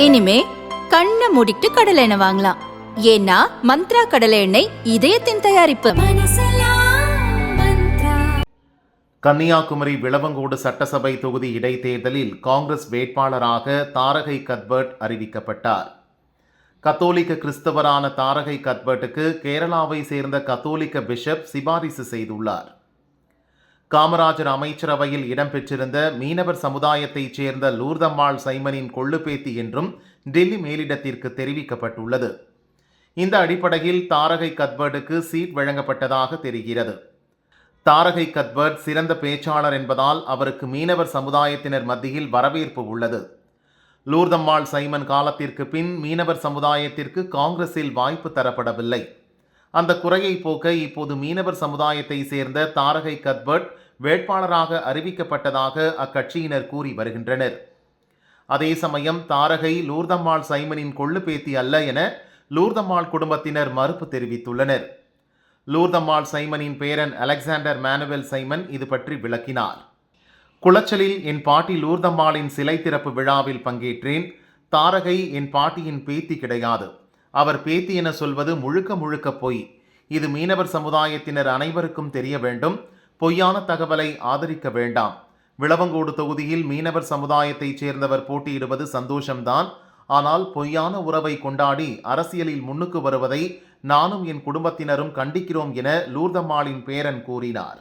இனிமே கண்ணை மூடிட்டு கடலை எண்ணெய் வாங்கலாம். ஏன்னா மந்த்ரா கடலை எண்ணெய் இதயத்தின் தயாரிப்பு. கன்னியாகுமரி விளவங்கோடு சட்டசபை தொகுதி இடைத்தேர்தலில் காங்கிரஸ் வேட்பாளராக தாரகை கத்பர்ட் அறிவிக்கப்பட்டார். கத்தோலிக்க கிறிஸ்தவரான தாரகை கத்பர்ட்டுக்கு கேரளாவை சேர்ந்த கத்தோலிக்க பிஷப் சிபாரிசு செய்துள்ளார். காமராஜர் அமைச்சரவையில் இடம்பெற்றிருந்த மீனவர் சமுதாயத்தைச் சேர்ந்த லூர்தம்மாள் சைமனின் கொள்ளுப்பேத்தி என்றும் டெல்லி மேலிடத்திற்கு தெரிவிக்கப்பட்டுள்ளது. இந்த அடிப்படையில் தாரகை கத்பர்ட்டுக்கு சீட் வழங்கப்பட்டதாக தெரிகிறது. தாரகை கத்பர்ட் சிறந்த பேச்சாளர் என்பதால் அவருக்கு மீனவர் சமுதாயத்தினர் மத்தியில் வரவேற்பு உள்ளது. லூர்தம்மாள் சைமன் காலத்திற்கு பின் மீனவர் சமுதாயத்திற்கு காங்கிரஸில் வாய்ப்பு தரப்படவில்லை. அந்த குறையை போக்க இப்போது மீனவர் சமுதாயத்தை சேர்ந்த தாரகை கத்பர்ட் வேட்பாளராக அறிவிக்கப்பட்டதாக அக்கட்சியினர் கூறி வருகின்றனர். அதே சமயம் தாரகை லூர்தம்மாள் சைமனின் கொள்ளுப்பேத்தி அல்ல என லூர்தம்மாள் குடும்பத்தினர் மறுப்பு தெரிவித்துள்ளனர். லூர்தம்மாள் சைமனின் பேரன் அலெக்சாண்டர் மேனுவல் சைமன் இது பற்றி விளக்கினார். குளச்சலில் என் பாட்டி லூர்தம்மாளின் சிலை திறப்பு விழாவில் பங்கேற்றேன். தாரகை என் பாட்டியின் பேத்தி கிடையாது. அவர் பேத்தி என சொல்வது முழுக்க முழுக்க பொய். இது மீனவர் சமுதாயத்தினர் அனைவருக்கும் தெரிய வேண்டும். பொய்யான தகவலை ஆதரிக்க வேண்டாம். விளவங்கோடு தொகுதியில் மீனவர் சமுதாயத்தைச் சேர்ந்தவர் போட்டியிடுவது சந்தோஷம்தான். ஆனால் பொய்யான உறவை கொண்டாடி அரசியலில் முன்னுக்கு வருவதை நானும் என் குடும்பத்தினரும் கண்டிக்கிறோம் என லூர்தம்மாளின் பேரன் கூறினார்.